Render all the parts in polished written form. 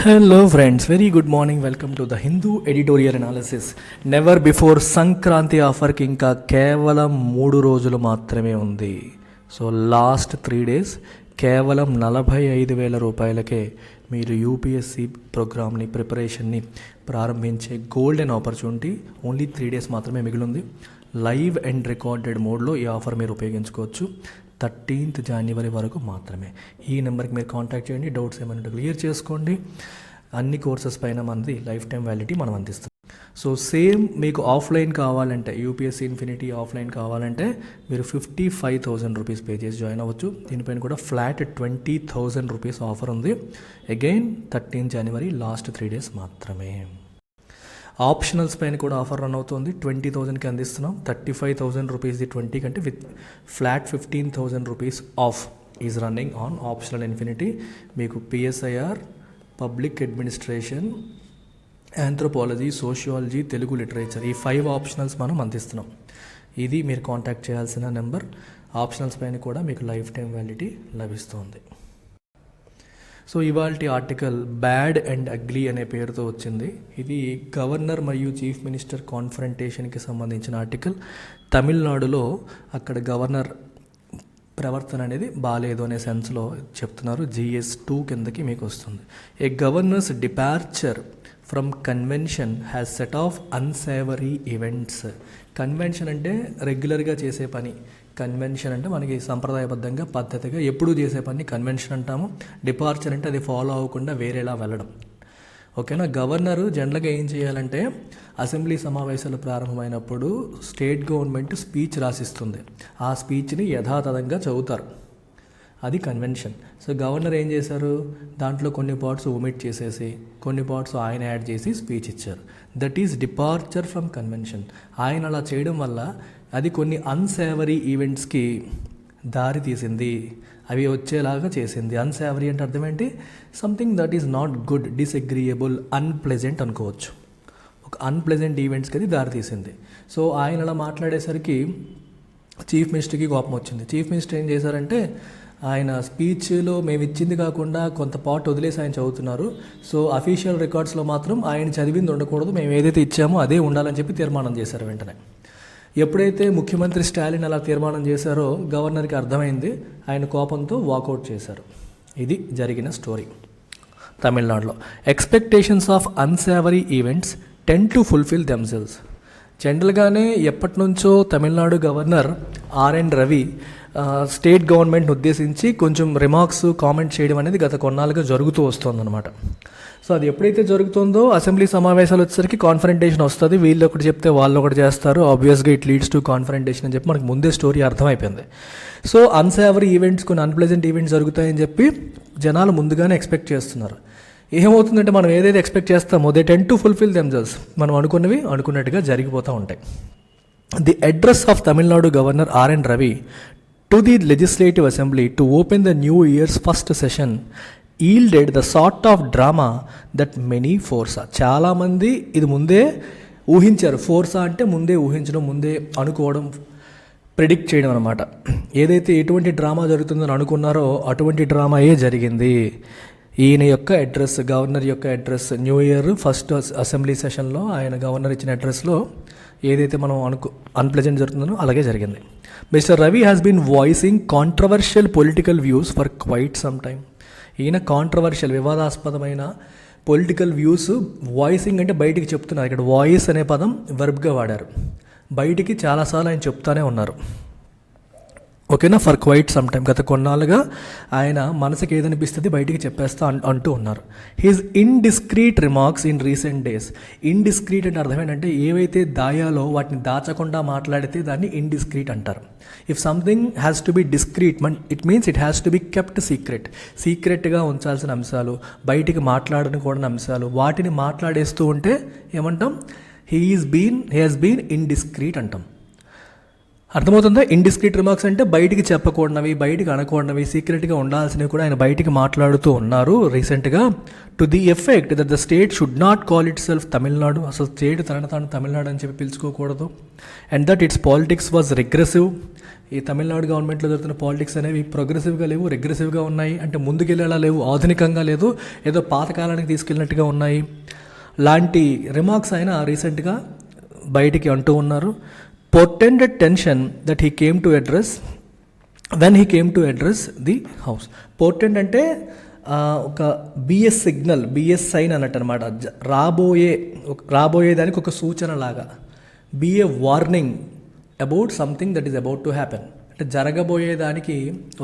Hello friends, very good morning. Welcome to the Hindu editorial analysis. Never before Sankranti ఆఫర్కి ఇంకా కేవలం 3 రోజులు మాత్రమే ఉంది. సో లాస్ట్ 3 days కేవలం 45,000 రూపాయలకే మీరు యూపీఎస్సీ ప్రోగ్రామ్ని ప్రిపరేషన్ని ప్రారంభించే గోల్డెన్ ఆపర్చునిటీ. ఓన్లీ 3 days మాత్రమే మిగిలింది. లైవ్ అండ్ రికార్డెడ్ మోడ్లో ఈ ఆఫర్ మీరు ఉపయోగించుకోవచ్చు. 13th January వరకు మాత్రమే. ఈ నెంబర్కి మీరు కాంటాక్ట్ చేయండి. డౌట్స్ ఏమైనా క్లియర్ చేసుకోండి. అన్ని కోర్సెస్ పైన మనది లైఫ్ టైం వ్యాలిడిటీ మనం అందిస్తాం. సో సేమ్ మీకు ఆఫ్లైన్ కావాలంటే, యూపీఎస్సీ ఇన్ఫినిటీ ఆఫ్లైన్ కావాలంటే మీరు 55,000 రూపీస్ పే చేసి జాయిన్ అవ్వచ్చు. దీనిపైన కూడా ఫ్లాట్ 20,000 రూపీస్ ఆఫర్ ఉంది. Again 13th January last 3 days మాత్రమే. ఆప్షనల్స్ పైన కూడా ఆఫర్ రన్ అవుతుంది. 20,000కి అందిస్తున్నాం. 35,000 రూపీస్ది 20 కంటే with flat 15,000 rupees off is running on optional infinity. మీకు PSIR, public administration, anthropology, sociology, Telugu literature, ఈ 5 ఆప్షనల్స్ మనం అందిస్తున్నాం. ఇది మీరు కాంటాక్ట్ చేయాల్సిన నెంబర్. ఆప్షనల్స్ పైన కూడా మీకు లైఫ్ టైం వ్యాలిడిటీ లభిస్తుంది. సో ఇవాల్టి ఆర్టికల్ బ్యాడ్ అండ్ అగ్లీ అనే పేరుతో వచ్చింది. ఇది గవర్నర్ మరియు చీఫ్ మినిస్టర్ కాన్ఫరంటేషన్కి సంబంధించిన ఆర్టికల్. తమిళనాడులో అక్కడ గవర్నర్ ప్రవర్తన అనేది బాగాలేదు అనే సెన్స్లో చెప్తున్నారు. GS2 కిందకి మీకు వస్తుంది. A governor's departure from convention has set off unsavoury events. Convention అంటే రెగ్యులర్గా చేసే పని. కన్వెన్షన్ అంటే మనకి సంప్రదాయబద్ధంగా పద్ధతిగా ఎప్పుడూ చేసే పని కన్వెన్షన్ అంటాము. డిపార్చర్ అంటే అది ఫాలో అవ్వకుండా వేరేలా వెళ్ళడం. ఓకేనా. గవర్నరు జనరల్గా ఏం చేయాలంటే, అసెంబ్లీ సమావేశాలు ప్రారంభమైనప్పుడు స్టేట్ గవర్నమెంట్ స్పీచ్ రాసిస్తుంది. ఆ స్పీచ్ని యథాతథంగా చదువుతారు. అది కన్వెన్షన్. సో గవర్నర్ ఏం చేశారు, దాంట్లో కొన్ని పార్ట్స్ ఒమిట్ చేసేసి కొన్ని పార్ట్స్ ఆయన యాడ్ చేసి స్పీచ్ ఇచ్చారు. That is departure from convention. ఆయన అలా చేయడం వల్ల అది కొన్ని అన్సేవరీ ఈవెంట్స్కి దారి తీసింది, అవి వచ్చేలాగా చేసింది. అన్సేవరీ అంటే అర్థం ఏంటి? Something that is not good, disagreeable, unpleasant అనుకోవచ్చు. ఒక అన్ప్లెజెంట్ ఈవెంట్స్కి అది దారి తీసింది. సో ఆయన అలా మాట్లాడేసరికి చీఫ్ మినిస్టర్కి కోపం వచ్చింది. చీఫ్ మినిస్టర్ ఏం చేశారంటే, ఆయన స్పీచ్లో మేము ఇచ్చింది కాకుండా కొంత పార్ట్ వదిలేసి ఆయన చదువుతున్నారు. సో అఫీషియల్ రికార్డ్స్లో మాత్రం ఆయన చదివింది ఉండకూడదు, మేము ఏదైతే ఇచ్చామో అదే ఉండాలని చెప్పి తీర్మానం చేశారు. వెంటనే ఎప్పుడైతే ముఖ్యమంత్రి స్టాలిన్ అలా తీర్మానం చేశారో గవర్నర్కి అర్థమైంది. ఆయన కోపంతో వాకౌట్ చేశారు. ఇది జరిగిన స్టోరీ తమిళనాడులో. Expectations of unsavoury events tend to fulfil themselves. జనరల్గానే ఎప్పటి నుంచో Tamil Nadu governor RN Ravi state గవర్నమెంట్ని ఉద్దేశించి కొంచెం రిమార్క్స్, కామెంట్ చేయడం అనేది గత కొన్నాళ్ళుగా జరుగుతూ వస్తుందన్నమాట. సో అది ఎప్పుడైతే జరుగుతుందో అసెంబ్లీ సమావేశాలు వచ్చేసరికి కాన్ఫరంటేషన్ వస్తుంది. వీళ్ళు ఒకటి చెప్తే వాళ్ళు ఒకటి చేస్తారు. ఆబ్వియస్గా ఇట్ లీడ్స్ టు కాన్ఫరంటేషన్ అని చెప్పి మనకు ముందే స్టోరీ అర్థమైపోయింది. సో అన్సేవరీ ఈవెంట్స్, కొన్ని అన్ప్లెజెంట్ ఈవెంట్స్ జరుగుతాయని చెప్పి జనాలు ముందుగానే ఎక్స్పెక్ట్ చేస్తున్నారు. ఏమవుతుందంటే, మనం ఏదైతే ఎక్స్పెక్ట్ చేస్తామో they tend to fulfil themselves. మనం అనుకున్నవి అనుకున్నట్టుగా జరిగిపోతూ ఉంటాయి. The address of Tamil Nadu governor RN Ravi to the legislative assembly to open the new year's first session yielded the sort of drama that many foresaw. చాలామంది ఇది ముందే ఊహించారు. ఫోర్సా అంటే ముందే ఊహించడం, ముందే అనుకోవడం, ప్రిడిక్ట్ చేయడం అనమాట. ఏదైతే ఎటువంటి డ్రామా జరుగుతుందని అనుకున్నారో అటువంటి డ్రామాయే జరిగింది. ఈయన యొక్క అడ్రస్, గవర్నర్ యొక్క address, new year first assembly సెషన్లో ఆయన గవర్నర్ ఇచ్చిన అడ్రస్లో ఏదైతే మనం అన్ప్లెజెంట్ జరుగుతుందో అలాగే జరిగింది. Mister Ravi has been voicing controversial political views for quite some time. ఈయన కాంట్రవర్షియల్, వివాదాస్పదమైన పొలిటికల్ వ్యూస్ వాయిసింగ్ అంటే బయటికి చెప్తున్నారు. ఇక్కడ వాయిస్ అనే పదం వర్బ్గా వాడారు. బయటికి చాలాసార్లు ఆయన చెప్తానే ఉన్నారు. ఓకేనా. ఫర్ క్వైట్ సమ్ టైమ్, గత కొన్నాళ్ళుగా ఆయన మనసుకి ఏదనిపిస్తుంది బయటికి చెప్పేస్తా అంటూ ఉన్నారు. His indiscreet remarks in recent days. Indiscreet అంటే అర్థం ఏంటంటే, ఏవైతే దాయాలో వాటిని దాచకుండా మాట్లాడితే దాన్ని ఇండిస్క్రీట్ అంటారు. If something has to be discrete, it means it has to be kept secret. సీక్రెట్గా ఉంచాల్సిన అంశాలు, బయటికి మాట్లాడకూడని అంశాలు, వాటిని మాట్లాడేస్తూ ఉంటే ఏమంటాం? హీ హాజ్ బీన్ ఇండిస్క్రీట్ అంటాం. అర్థమవుతుందా? ఇండిస్క్రీట్ రిమార్క్స్ అంటే బయటికి చెప్పకూడనవి, బయటికి అనకూడనవి, సీక్రెట్గా ఉండాల్సినవి కూడా ఆయన బయటికి మాట్లాడుతూ ఉన్నారు రీసెంట్గా. To the effect that the state should not call it self Tamil Nadu, అసలు స్టేట్ తనను తాను తమిళనాడు అని చెప్పి పిలుచుకోకూడదు. And that it's politics was regressive. ఈ తమిళనాడు గవర్నమెంట్లో జరుగుతున్న పాలిటిక్స్ అనేవి ప్రోగ్రెసివ్గా లేవు, రిగ్రెసివ్గా ఉన్నాయి. అంటే ముందుకెళ్ళేలా లేవు, ఆధునికంగా లేదు, ఏదో పాతకాలానికి తీసుకెళ్ళినట్టుగా ఉన్నాయి లాంటి రిమార్క్స్ ఆయన రీసెంట్గా బయటికి అంటూ ఉన్నారు. Portended tension that he came to address when he came to address the house. Portend అంటే ఒక బిఎస్ సిగ్నల్, బిఎస్ సైన్ అన్నట్టు అనమాట. రాబోయే దానికి ఒక సూచన లాగా, be a warning about something that is about to happen. అంటే జరగబోయేదానికి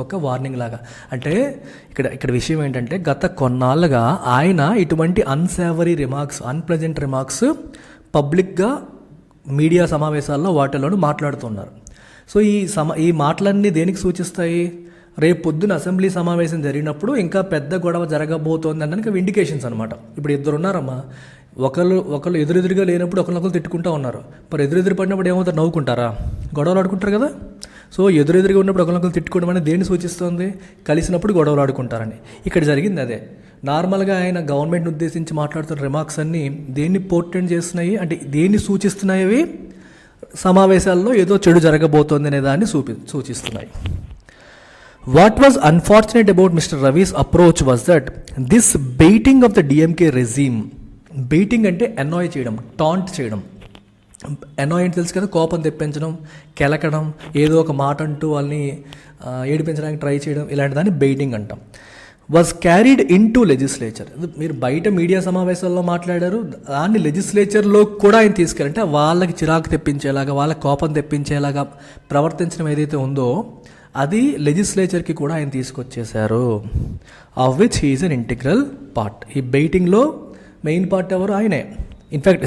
ఒక వార్నింగ్ లాగా. అంటే ఇక్కడ విషయం ఏంటంటే గత కొన్నాళ్ళుగా ఆయన ఇటువంటి అన్సేవరీ రిమార్క్స్, అన్ప్లెజెంట్ రిమార్క్స్ పబ్లిక్గా మీడియా సమావేశాల్లో వాటిలోనూ మాట్లాడుతున్నారు. సో ఈ మాటలన్నీ దేనికి సూచిస్తాయి? రేపు పొద్దున అసెంబ్లీ సమావేశం జరిగినప్పుడు ఇంకా పెద్ద గొడవ జరగబోతోంది అనడానికి ఇండికేషన్స్ అనమాట. ఇప్పుడు ఇద్దరు ఉన్నారమ్మా, ఒకళ్ళు ఎదురెదురుగా లేనప్పుడు ఒకరినొకరు తిట్టుకుంటూ ఉన్నారు. మరి ఎదురెదురు పడినప్పుడు ఏమవుతారు? నవ్వుకుంటారా? గొడవలు ఆడుకుంటారు కదా. సో ఎదురెదురుగా ఉన్నప్పుడు ఒకరినొకరు తిట్టుకోవడం అనేది దేన్ని సూచిస్తుంది? కలిసినప్పుడు గొడవలు ఆడుకుంటారని. ఇక్కడ జరిగింది అదే. నార్మల్గా ఆయన గవర్నమెంట్ని ఉద్దేశించి మాట్లాడుతున్న రిమార్క్స్ అన్నీ దేన్ని పోర్టెంట్ చేస్తున్నాయి అంటే దేన్ని సూచిస్తున్నాయి? అవి సమావేశాల్లో ఏదో చెడు జరగబోతోంది అనే దాన్ని సూచిస్తున్నాయి. What was unfortunate about mister Ravi's approach was that this baiting of the DMK regime. Baiting అంటే అనాయ్ చేయడం, టాంట్ చేయడం. అనాయ్ అంటే తెలుసు కదా, కోపం తెప్పించడం, కెలకడం, ఏదో ఒక మాట అంటూ వాళ్ళని ఏడిపించడానికి ట్రై చేయడం, ఇలాంటి దాన్ని బెయిటింగ్ అంటాం. Was carried in to legislature. మీరు బయట మీడియా సమావేశాల్లో మాట్లాడారు, దాన్ని లెజిస్లేచర్లో కూడా ఆయన తీసుకెళ్ళంటే వాళ్ళకి చిరాకు తెప్పించేలాగా, వాళ్ళకి కోపం తెప్పించేలాగా ప్రవర్తించడం ఏదైతే ఉందో అది లెజిస్లేచర్కి కూడా ఆయన తీసుకొచ్చేశారు. Of which he is an integral part. ఈ బెయిటింగ్లో మెయిన్ పార్ట్ ఎవరు? ఆయనే. In fact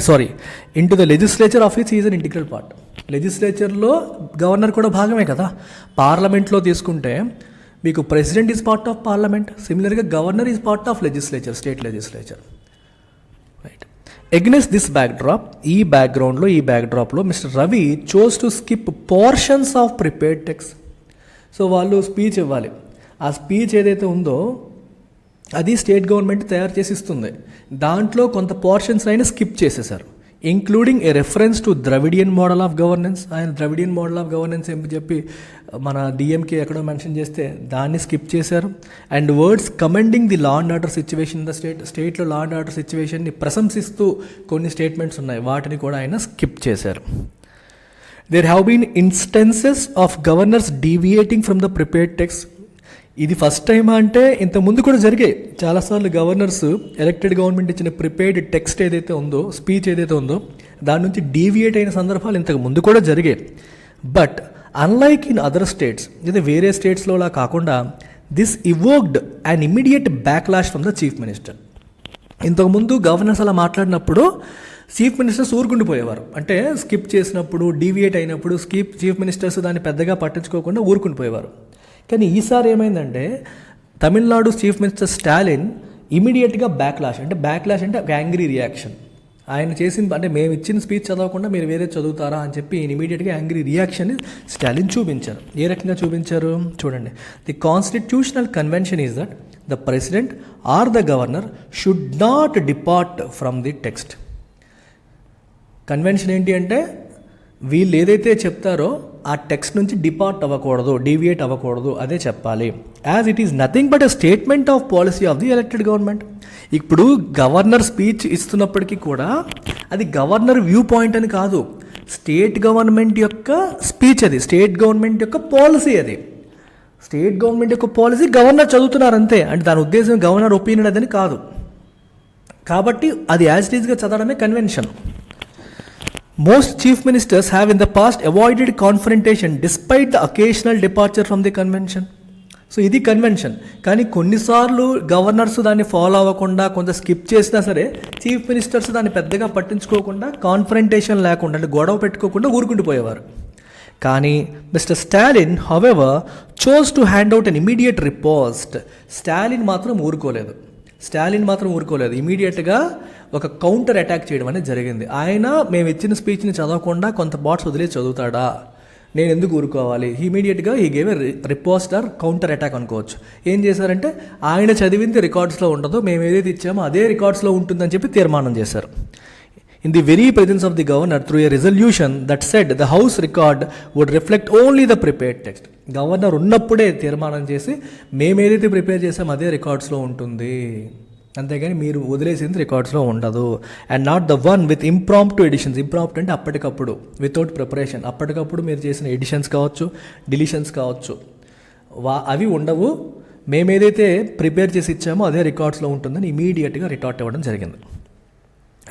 into the legislature of which he is an integral part. లెజిస్లేచర్లో గవర్నర్ కూడా భాగమే కదా. పార్లమెంట్లో తీసుకుంటే మీకు president is part of parliament, సిమిలర్గా governor is part of legislature, state legislature. Right. Against this backdrop, ఈ బ్యాక్డ్రాప్లో mister Ravi chose to skip portions of prepared text. So వాళ్ళు స్పీచ్ ఇవ్వాలి, ఆ స్పీచ్ ఏదైతే ఉందో అది స్టేట్ గవర్నమెంట్ తయారు చేసి ఇస్తుంది. దాంట్లో కొంత పోర్షన్స్ అయినా స్కిప్ చేసేసారు, including a reference to Dravidian model of governance. ఆయన ద్రవిడియన్ మోడల్ ఆఫ్ గవర్నెన్స్ ఏం చెప్పి మన డిఎంకే ఎక్కడో మెన్షన్ చేస్తే దాన్ని స్కిప్ చేశారు. And words commending the law and order situation in the స్టేట్లో లా అండ్ ఆర్డర్ సిచ్యువేషన్ని ప్రశంసిస్తూ కొన్ని స్టేట్మెంట్స్ ఉన్నాయి, వాటిని కూడా ఆయన స్కిప్ చేశారు. There have been instances of governors deviating from the prepared text. ఇది ఫస్ట్ టైమా అంటే ఇంత ముందు కూడా జరిగాయి చాలాసార్లు. గవర్నర్స్ ఎలక్టెడ్ గవర్నమెంట్ ఇచ్చిన ప్రిపేర్డ్ టెక్స్ట్ ఏదైతే ఉందో, స్పీచ్ ఏదైతే ఉందో దాని నుంచి డీవియేట్ అయిన సందర్భాలు ఇంతకు ముందు కూడా జరిగాయి. But unlike in other states, ఇది వేరే స్టేట్స్లో అలా కాకుండా this evoked an immediate backlash from the chief minister. ఇంతకుముందు గవర్నర్స్ అలా మాట్లాడినప్పుడు చీఫ్ మినిస్టర్స్ ఊరుకుండిపోయేవారు. అంటే స్కిప్ చేసినప్పుడు, డీవియేట్ అయినప్పుడు చీఫ్ మినిస్టర్స్ దాన్ని పెద్దగా పట్టించుకోకుండా ఊరుకుండిపోయేవారు. కానీ ఈసారి ఏమైందంటే తమిళనాడు చీఫ్ మినిస్టర్ స్టాలిన్ ఇమీడియట్గా బ్యాక్లాష్ అంటే ఒక యాంగ్రీ రియాక్షన్. ఆయన చేసిన అంటే మేము ఇచ్చిన స్పీచ్ చదవకుండా మీరు వేరే చదువుతారా అని చెప్పి ఇమీడియట్గా యాంగ్రీ రియాక్షన్ స్టాలిన్ చూపించారు. ఏ రకంగా చూపించారు చూడండి. The constitutional convention is that the president or the governor should not depart from the text. Convention ఏంటి అంటే వీళ్ళు ఏదైతే చెప్తారో ఆ టెక్స్ట్ నుంచి డిపార్ట్ అవ్వకూడదు, డీవియేట్ అవ్వకూడదు, అదే చెప్పాలి. As it is nothing but a statement of policy of the elected government. ఇప్పుడు గవర్నర్ స్పీచ్ ఇస్తున్నప్పటికీ కూడా అది గవర్నర్ వ్యూ పాయింట్ అని కాదు, స్టేట్ గవర్నమెంట్ యొక్క స్పీచ్, అది స్టేట్ గవర్నమెంట్ యొక్క పాలసీ. అది స్టేట్ గవర్నమెంట్ యొక్క పాలసీ గవర్నర్ చదువుతున్నారు అంతే. అంటే దాని ఉద్దేశం గవర్నర్ ఒపీనియన్ అదని కాదు. కాబట్టి అది యాజ్ ఇట్ ఈస్గా చదవడమే convention. Most chief ministers have in the past avoided confrontation despite the occasional departure from the convention. So ఇది కన్వెన్షన్. కానీ కొన్నిసార్లు గవర్నర్స్ దాన్ని ఫాలో అవ్వకుండా కొంత స్కిప్ చేసినా సరే చీఫ్ మినిస్టర్స్ దాన్ని పెద్దగా పట్టించుకోకుండా, కాన్ఫరంటేషన్ లేకుండా, అంటే గొడవ పెట్టుకోకుండా ఊరుకుండిపోయేవారు. కానీ mister Stalin however chose to hand out an immediate riposte. Stalin మాత్రం ఊరుకోలేదు. ఇమీడియట్గా ఒక కౌంటర్ అటాక్ చేయడం అనేది జరిగింది. ఆయన మేము ఇచ్చిన స్పీచ్ని చదవకుండా కొంత పార్ట్స్ వదిలేసి చదువుతాడా, నేను ఎందుకు ఊరుకోవాలి, ఇమీడియట్గా ఈ గేవ్ రిపోస్ట్ ఆర్ కౌంటర్ అటాక్ అనుకోవచ్చు. ఏం చేశారంటే ఆయన చదివింది రికార్డ్స్లో ఉండదు, మేము ఏదైతే ఇచ్చామో అదే రికార్డ్స్లో ఉంటుందని చెప్పి తీర్మానం చేశారు. In the very presence of the governor through a resolution that said the house record would reflect only the prepared text. Governor ఉన్నప్పుడే తీర్మానం చేసి మేము ఏదైతే ప్రిపేర్ చేసామో అదే రికార్డ్స్లో ఉంటుంది, అంతేగాని మీరు వదిలేసింది రికార్డ్స్లో ఉండదు. And not the one with impromptu additions. Impromptu అంటే అప్పటికప్పుడు, వితౌట్ ప్రిపరేషన్, అప్పటికప్పుడు మీరు చేసిన ఎడిషన్స్ కావచ్చు, డిలీషన్స్ కావచ్చు, అవి ఉండవు. మేము ఏదైతే ప్రిపేర్ చేసి ఇచ్చామో అదే రికార్డ్స్లో ఉంటుందని ఇమీడియట్గా రిటార్ట్ ఇవ్వడం జరిగింది.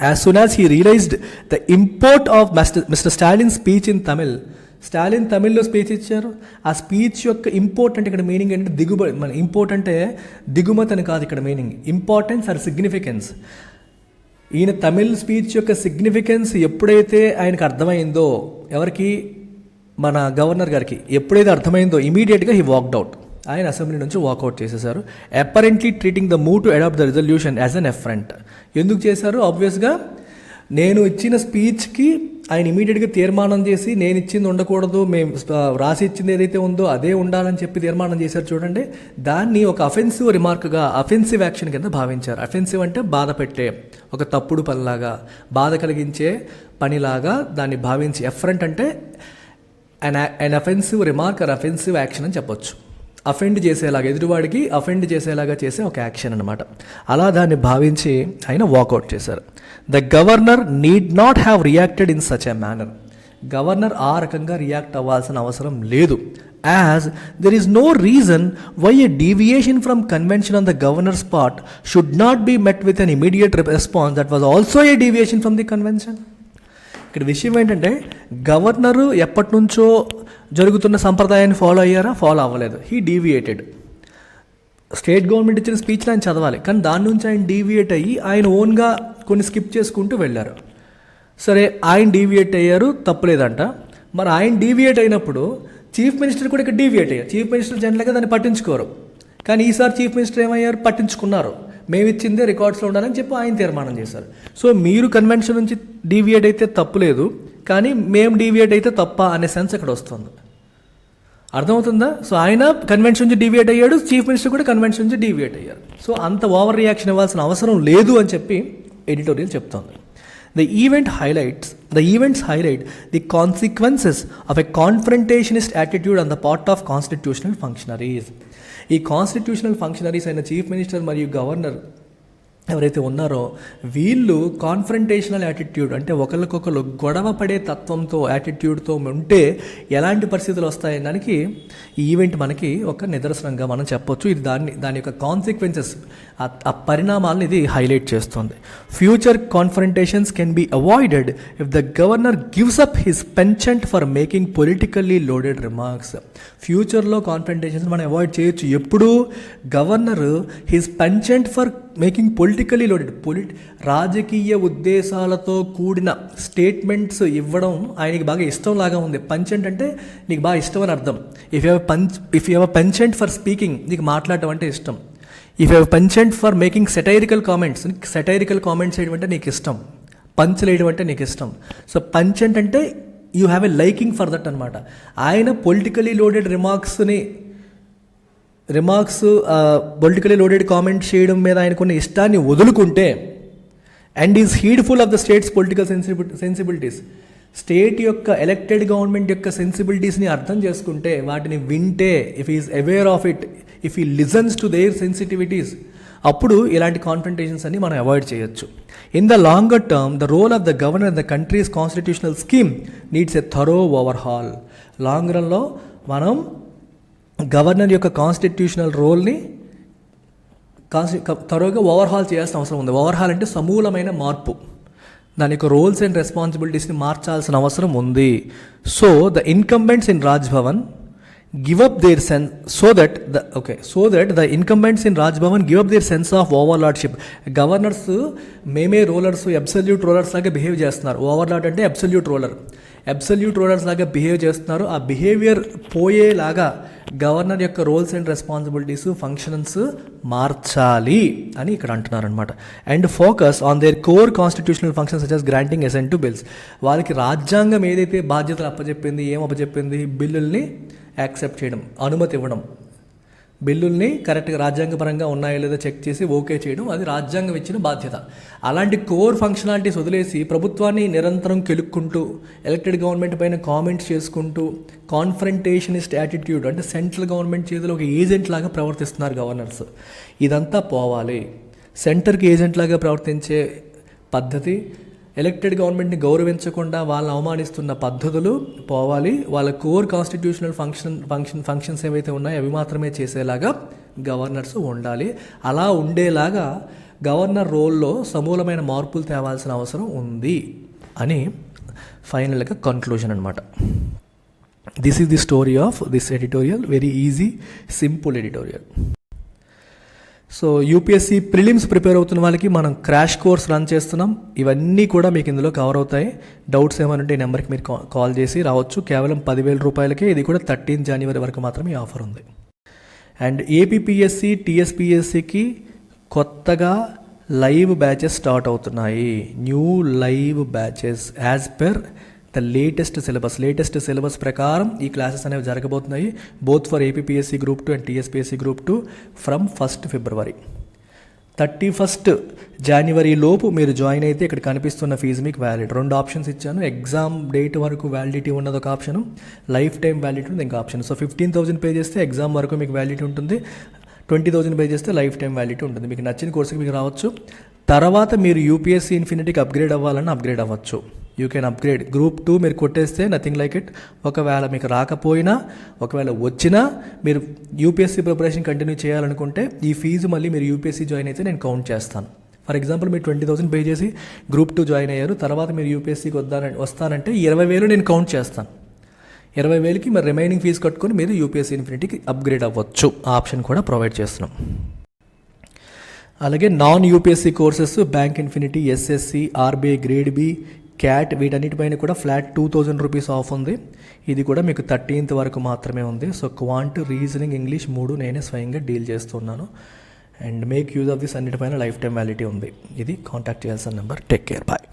As soon as he realized the import of Mr. Stalin's speech in Tamil, Stalin తమిళ్లో స్పీచ్ ఇచ్చారు. ఆ స్పీచ్ యొక్క ఇంపోర్ట్ అంటే ఇక్కడ మీనింగ్ అంటే దిగుబడి. మన ఇంపోర్ట్ అంటే దిగుమతి అని కాదు, ఇక్కడ మీనింగ్ ఇంపార్టెన్స్ ఆర్ సిగ్నిఫికెన్స్. ఈయన తమిళ్ స్పీచ్ యొక్క సిగ్నిఫికెన్స్ ఎప్పుడైతే ఆయనకు అర్థమైందో, ఎవరికి, మన గవర్నర్ గారికి ఎప్పుడైతే అర్థమైందో ఇమీడియట్గా హీ వాక్డ్ అవుట్. ఆయన అసెంబ్లీ నుంచి వాకౌట్ చేసేశారు. Apparently treating the move to adopt the resolution as an affront. ఎందుకు చేశారు? ఆబ్వియస్గా నేను ఇచ్చిన స్పీచ్కి ఆయన ఇమీడియట్గా తీర్మానం చేసి నేను ఇచ్చింది ఉండకూడదు, మేము రాసి ఇచ్చింది ఏదైతే ఉందో అదే ఉండాలని చెప్పి తీర్మానం చేశారు చూడండి. దాన్ని ఒక అఫెన్సివ్ రిమార్క్గా, అఫెన్సివ్ యాక్షన్ కింద భావించారు. అఫెన్సివ్ అంటే బాధ పెట్టే, ఒక తప్పుడు పనిలాగా, బాధ కలిగించే పనిలాగా దాన్ని భావించి, ఎఫరెంట్ అంటే an offensive remark or offensive action అని చెప్పొచ్చు. అఫెండ్ చేసేలాగా, ఎదుటివాడికి అఫెండ్ చేసేలాగా చేసే ఒక యాక్షన్ అనమాట. అలా దాన్ని భావించి ఆయన వాకౌట్ చేశారు. The governor need not have reacted in such a manner. Governor ఆ రకంగా రియాక్ట్ అవ్వాల్సిన అవసరం లేదు. As there is no reason why a deviation from convention on the governor's part should not be met with an immediate response that was also a deviation from the convention. ఇక్కడ విషయం ఏంటంటే governor ఎప్పటి నుంచో జరుగుతున్న సంప్రదాయాన్ని follow అయ్యారా? Follow అవ్వలేదు. He deviated. State government ఇచ్చిన స్పీచ్లో ఆయన చదవాలి, కానీ దాని నుంచి ఆయన డీవియేట్ అయ్యి ఆయన ఓన్గా కొన్ని స్కిప్ చేసుకుంటూ వెళ్ళారు. సరే, ఆయన డీవియేట్ అయ్యారు, తప్పులేదంట. మరి ఆయన డీవియేట్ అయినప్పుడు చీఫ్ మినిస్టర్ కూడా ఇక్కడ డీవియేట్ అయ్యారు. చీఫ్ మినిస్టర్ జనరల్గా దాన్ని పట్టించుకోరు, కానీ ఈసారి చీఫ్ మినిస్టర్ ఏమయ్యారు? పట్టించుకున్నారు. మేము ఇచ్చిందే రికార్డ్స్లో ఉండాలని చెప్పి ఆయన తీర్మానం చేశారు. సో మీరు కన్వెన్షన్ నుంచి డీవియేట్ అయితే తప్పులేదు, కానీ మేము డీవియేట్ అయితే తప్ప అనే సెన్స్ అక్కడ వస్తుంది. అర్థమవుతుందా? సో ఆయన కన్వెన్షన్ నుంచి డీవియేట్ అయ్యాడు, చీఫ్ మినిస్టర్ కూడా కన్వెన్షన్ నుంచి డీవియేట్ అయ్యారు. సో అంత ఓవర్ రియాక్షన్ ఇవ్వాల్సిన అవసరం లేదు అని చెప్పి ఎడిటోరియల్ చెప్తోంది. The events highlight the consequences of a confrontationist attitude on the part of constitutional functionaries. ఈ కాన్స్టిట్యూషనల్ ఫంక్షనరీస్ అయిన చీఫ్ మినిస్టర్ మరియు గవర్నర్ ఎవరైతే ఉన్నారో వీళ్ళు కాన్ఫ్రంటేషనల్ యాటిట్యూడ్ అంటే ఒకరికొకరు గొడవ పడే తత్వంతో, యాటిట్యూడ్తో ఉంటే ఎలాంటి పరిస్థితులు వస్తాయని దానికి ఈ ఈవెంట్ మనకి ఒక నిదర్శనంగా మనం చెప్పొచ్చు. ఇది దాని యొక్క కాన్సిక్వెన్సెస్, ఆ పరిణామాలను ఇది హైలైట్ చేస్తుంది. Future confrontations can be avoided if the governor gives up his penchant for making politically loaded remarks. ఫ్యూచర్లో కాన్ఫ్రంటేషన్స్ మనం అవాయిడ్ చేయొచ్చు ఎప్పుడు? Governor his penchant for making politically loaded, రాజకీయ ఉద్దేశాలతో కూడిన స్టేట్మెంట్స్ ఇవ్వడం ఆయనకి బాగా ఇష్టం లాగా ఉంది. పంచెంట్ అంటే నీకు బాగా ఇష్టం అని అర్థం. If you have penchant for speaking, నీకు మాట్లాడటం అంటే ఇష్టం. If you have penchant for making satirical comments, satirical comments చేయడం అంటే నీకు ఇష్టం. పంచ్ వేయడం అంటే నీకు ఇష్టం. సో పంచెంట్ అంటే you have a liking for that అనమాట. ఆయన politically loaded politically loaded comment చేయడం మీద ఆయనకున్న ఇష్టాన్ని వదులుకుంటే, and is heedful of the state's political sensibilities, state యొక్క ఎలక్టెడ్ గవర్నమెంట్ యొక్క సెన్సిబిలిటీస్ని అర్థం చేసుకుంటే, వాటిని వింటే, if is aware of it, if he listens to their sensitivities, అప్పుడు ఇలాంటి కాన్ఫ్రంటేషన్స్ అన్ని మనం అవాయిడ్ చేయొచ్చు. In the longer term the role of the governor in the countries constitutional scheme needs a thorough overhaul. Long రన్లో మనం governor యొక్క constitutional రోల్ని త్వరగా overhaul చేయాల్సిన అవసరం ఉంది. ఓవర్హాల్ అంటే సమూలమైన మార్పు. దాని యొక్క రోల్స్ అండ్ రెస్పాన్సిబిలిటీస్ని మార్చాల్సిన అవసరం ఉంది. So the incumbents in Raj Bhavan give up their sense so that the incumbents in Raj Bhavan give up their sense of overlordship. Governors మేమే రూలర్స్, అబ్సల్యూట్ రూలర్స్ లాగా బిహేవ్ చేస్తున్నారు. ఓవర్లార్డ్ అంటే అబ్సల్యూట్ రూలర్. అబ్సల్యూట్ రూలర్స్ లాగా behave చేస్తున్నారు. ఆ behaviour పోయేలాగా governor యొక్క roles and responsibilities functions మార్చాలి అని ఇక్కడ అంటున్నారు అనమాట. And focus on their core constitutional functions such as granting assent to bills. వాళ్ళకి రాజ్యాంగం ఏదైతే బాధ్యతలు అప్పచెప్పింది, ఏం అప్పచెప్పింది, బిల్లుల్ని యాక్సెప్ట్ చేయడం, అనుమతి ఇవ్వడం, బిల్లుల్ని కరెక్ట్గా రాజ్యాంగపరంగా ఉన్నాయో లేదో చెక్ చేసి ఓకే చేయడం, అది రాజ్యాంగం ఇచ్చిన బాధ్యత. అలాంటి కోర్ ఫంక్షనాలిటీస్ వదిలేసి ప్రభుత్వాన్ని నిరంతరం కెలుక్కుంటూ, ఎలక్టెడ్ గవర్నమెంట్ పైన కామెంట్స్ చేసుకుంటూ, కాన్ఫ్రంటేషనిస్ట్ యాటిట్యూడ్, అంటే సెంట్రల్ గవర్నమెంట్ చేతిలో ఒక ఏజెంట్ లాగా ప్రవర్తిస్తున్నారు గవర్నర్స్. ఇదంతా పోవాలి. సెంటర్కి ఏజెంట్ లాగా ప్రవర్తించే పద్ధతి, ఎలక్టెడ్ గవర్నమెంట్ని గౌరవించకుండా వాళ్ళని అవమానిస్తున్న పద్ధతులు పోవాలి. వాళ్ళ కోర్ కాన్స్టిట్యూషనల్ ఫంక్షన్స్ ఏవైతే ఉన్నాయో అవి మాత్రమే చేసేలాగా గవర్నర్స్ ఉండాలి. అలా ఉండేలాగా గవర్నర్ రోల్లో సమూలమైన మార్పులు తేవాల్సిన అవసరం ఉంది అని ఫైనల్గా కన్క్లూజన్ అనమాట. This is the story of this editorial. Very easy, simple editorial. So UPSC prelims prepare అవుతున్న వాళ్ళకి మనం క్రాష్ కోర్స్ రన్ చేస్తున్నాం. ఇవన్నీ కూడా మీకు ఇందులో కవర్ అవుతాయి. డౌట్స్ ఏమైనా ఉంటే ఈ నెంబర్కి మీరు కాల్ చేసి రావచ్చు. కేవలం 10,000 రూపాయలకే. ఇది కూడా 13 జనవరి వరకు మాత్రమే ఈ ఆఫర్ ఉంది. అండ్ ఏపీపీఎస్సీ, టీఎస్పీఎస్సీకి కొత్తగా లైవ్ బ్యాచెస్ స్టార్ట్ అవుతున్నాయి. New live batches as per the latest syllabus ప్రకారం ఈ క్లాసెస్ అనేవి జరగబోతున్నాయి. Both for APPSC group 2 and TSPSC group 2 from 1st February. 31st January లోపు మీరు జాయిన్ అయితే ఇక్కడ కనిపిస్తున్న ఫీజు మీకు వ్యాలిడ్. 2 ఆప్షన్స్ ఇచ్చాను. ఎగ్జామ్ డేట్ వరకు వ్యాలిడిటీ ఉన్నది ఒక ఆప్షన్, లైఫ్ టైం వ్యాలిడిటీ ఉంది ఇంకో ఆప్షన్. సో 15,000 పే చేస్తే ఎగ్జామ్ వరకు మీకు వ్యాలిడిటీ ఉంటుంది. 20,000 పే చేస్తే లైఫ్ టైం వ్యాలిడిటీ ఉంటుంది. మీకు నచ్చిన కోర్సుకి మీకు రావచ్చు. తర్వాత మీరు యూపీఎస్సీ ఇన్ఫినిటీకి అప్గ్రేడ్ అవ్వాలని అప్గ్రేడ్ అవ్వచ్చు. You can upgrade. గ్రూప్ 2 మీరు కొట్టేస్తే నథింగ్ లైక్ ఇట్. ఒకవేళ మీకు రాకపోయినా, ఒకవేళ వచ్చినా, మీరు యూపీఎస్సీ ప్రిపరేషన్ కంటిన్యూ చేయాలనుకుంటే ఈ ఫీజు మళ్ళీ మీరు యూపీఎస్సీ జాయిన్ అయితే నేను కౌంట్ చేస్తాను. ఫర్ ఎగ్జాంపుల్ మీరు 20,000 పే చేసి గ్రూప్ 2 జాయిన్ అయ్యారు, తర్వాత మీరు యూపీఎస్సీకి వస్తానంటే 20,000 నేను కౌంట్ చేస్తాను. 20,000కి మరి రిమైనింగ్ ఫీజు కట్టుకొని మీరు యూపీఎస్సీ ఇన్ఫినిటీకి అప్గ్రేడ్ అవ్వచ్చు. ఆ ఆప్షన్ కూడా ప్రొవైడ్ చేస్తున్నాం. అలాగే non UPSC courses bank infinity, SSC, RBI grade B, CAT, వీటన్నిటిపైన కూడా ఫ్లాట్ 2,000 రూపీస్ ఆఫ్ ఉంది. ఇది కూడా మీకు 13th వరకు మాత్రమే ఉంది. సో క్వాంట్, రీజనింగ్, ఇంగ్లీష్ 3 నేనే స్వయంగా డీల్ చేస్తున్నాను. And make use of this, అన్నిటిపైన లైఫ్ టైం వ్యాలిడిటీ ఉంది. ఇది కాంటాక్ట్ చేయాల్సిన నెంబర్. Take care, bye.